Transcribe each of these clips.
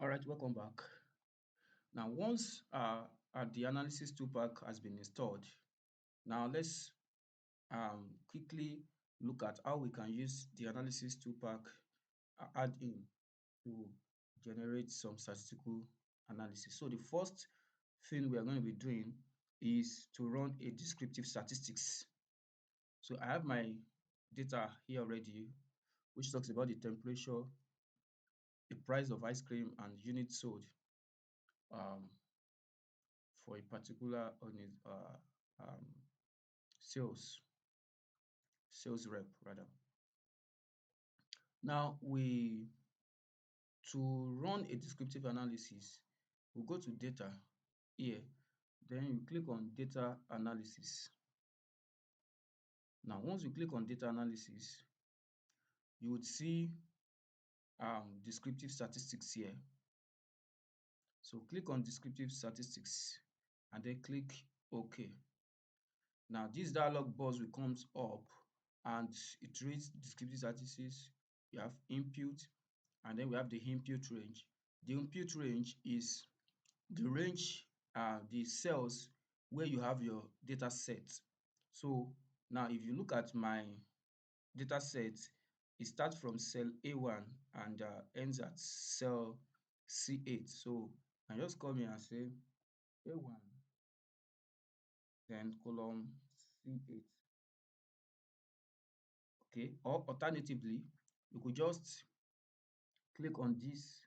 All right, welcome back. Now, once the analysis toolpak has been installed, now let's quickly look at how we can use the analysis toolpak add-in to generate some statistical analysis. So the first thing we are going to be doing is to run a descriptive statistics. So I have my data here already, which talks about the temperature, the price of ice cream, and units sold. Um, for a particular on his sales sales rep rather. Now we to run a descriptive analysis, we go to data here, then you click on data analysis. Now once you click on data analysis, you would see descriptive statistics here. So click on descriptive statistics and then click OK. Now this dialog box will comes up and it reads descriptive statistics. You have input and then we have the input range. The input range is the range, the cells where you have your data set. So now if you look at my data set, it starts from cell A1 and ends at cell C8. So I just come here and say A1, then column C8. Okay, or alternatively, you could just click on this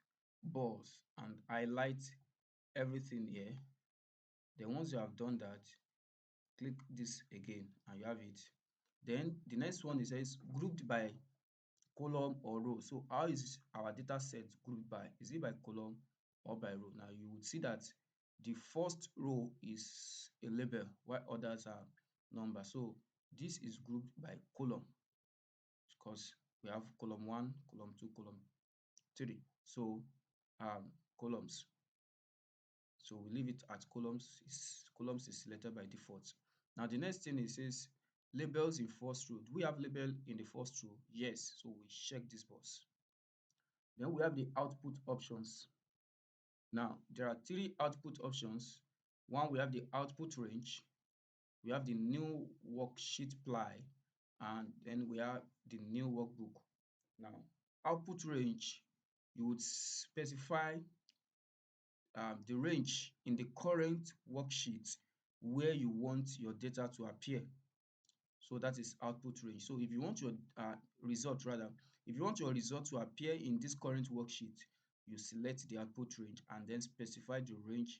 box and highlight everything here. Then once you have done that, click this again and you have it. Then the next one, it says grouped by column or row. So how is our data set grouped by? Is it by column or by row? Now you would see that the first row is a label while others are numbers. So this is grouped by column because we have column 1, column 2, column 3. So columns. So we leave it at columns. Columns is selected by default. Now the next thing, it says labels in first row. Do we have label in the first row? Yes. So we check this box. Then we have the output options. Now there are 3 output options. One, we have the output range. We have the new worksheet ply, and then we have the new workbook. Now output range, you would specify the range in the current worksheet where you want your data to appear. So that is output range. So if you want your result rather, if you want your result to appear in this current worksheet, you select the output range and then specify the range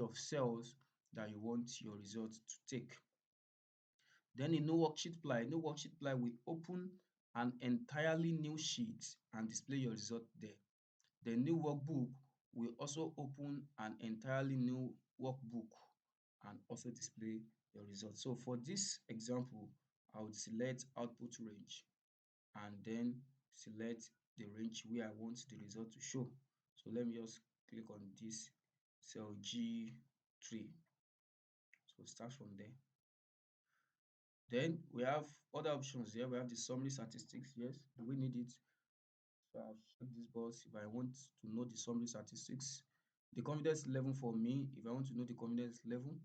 of cells that you want your result to take. Then in new worksheet ply will open an entirely new sheet and display your result there. The new workbook will also open an entirely new workbook and also display your result. So for this example, I would select output range and then select the range where I want the result to show. So let me just click on this cell G3. So start from there. Then we have other options here. We have the summary statistics. Yes, do we need it? So I'll check this box if I want to know the summary statistics. The confidence level for me, if I want to know the confidence level,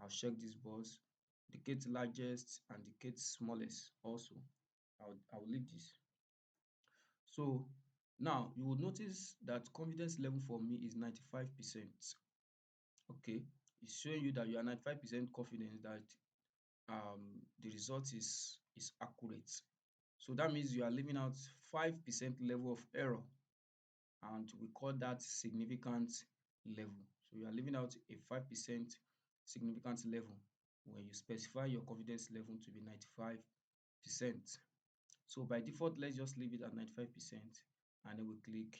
I'll check this box. The case largest and the case smallest also. I'll leave this. So now you will notice that confidence level for me is 95%. Okay, it's showing you that you are 95% confident that the result is accurate. So that means you are leaving out 5% level of error, and we call that significant level. So you are leaving out a 5% significant level when you specify your confidence level to be 95%. So by default, let's just leave it at 95% and then we click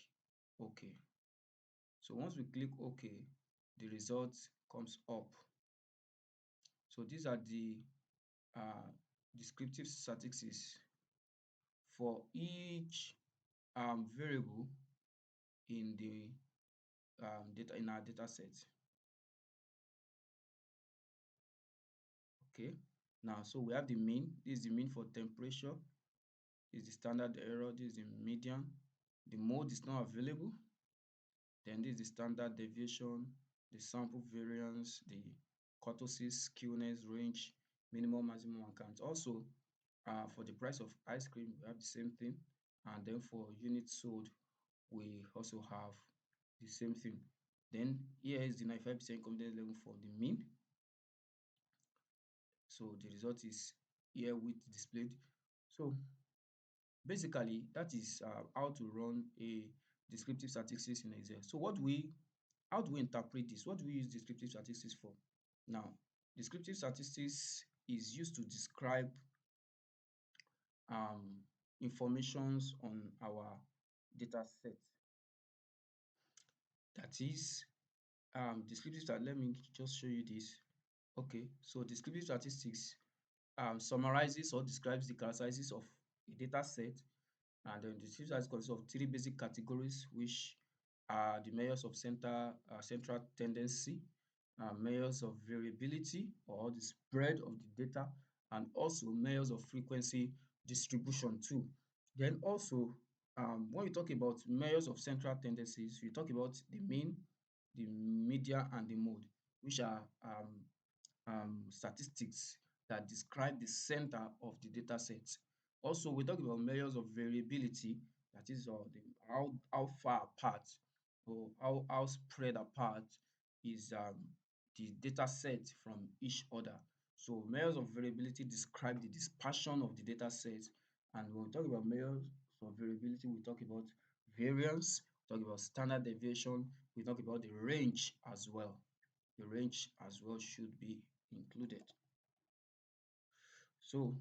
OK. So once we click OK, the result comes up. So these are the descriptive statistics for each variable in the data in our data set. Okay, now so we have the mean. This is the mean for temperature. This is the standard error. This is the median. the mode is not available. Then this is the standard deviation, the sample variance, the kurtosis, skewness, range, minimum, maximum, and count. Also, for the price of ice cream, we have the same thing. And then for units sold, we also have the same thing. Then here is the 95% confidence level for the mean. So the result is here with displayed. So basically, that is how to run a descriptive statistics in Excel. So how do we interpret this? What do we use descriptive statistics for? Now, descriptive statistics is used to describe um, informations on our data set. That is descriptive let me just show you this. Okay, so descriptive statistics summarizes or describes the characteristics of a data set. And then the descriptive statistics consists of three basic categories, which are the measures of central tendency, measures of variability or the spread of the data, and also measures of frequency distribution too. Then also, when we talk about measures of central tendencies, we talk about the mean, the median, and the mode, which are statistics that describe the center of the data set. Also, we talk about measures of variability, that is how far apart or how spread apart is the data set from each other. So measures of variability describe the dispersion of the data set. And when we talk about measures of variability, we talk about variance, we talk about standard deviation, we talk about the range as well. The range as well should be included. So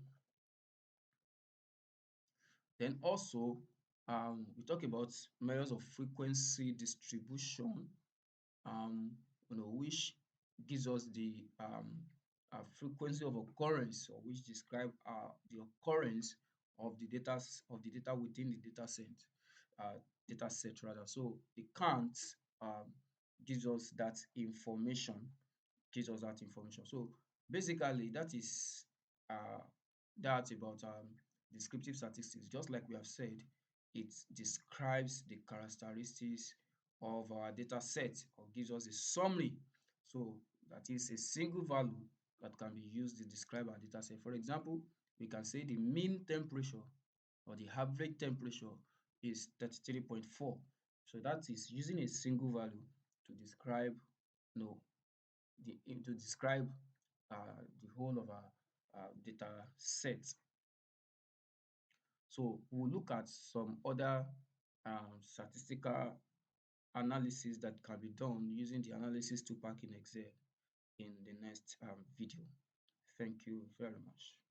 then also we talk about measures of frequency distribution, um, which gives us the frequency of occurrence, or which describe the occurrence of the data within the data set rather. So the count um, gives us that information gives us that information. So basically, uh, that's about descriptive statistics. Just like we have said, it describes the characteristics of our data set or gives us a summary. So that is a single value that can be used to describe our data set. For example, we can say the mean temperature or the average temperature is 33.4. So that is using a single value to describe you know, to describe the whole of our data set. So we'll look at some other statistical analysis that can be done using the analysis toolpak in Excel in the next video. Thank you very much.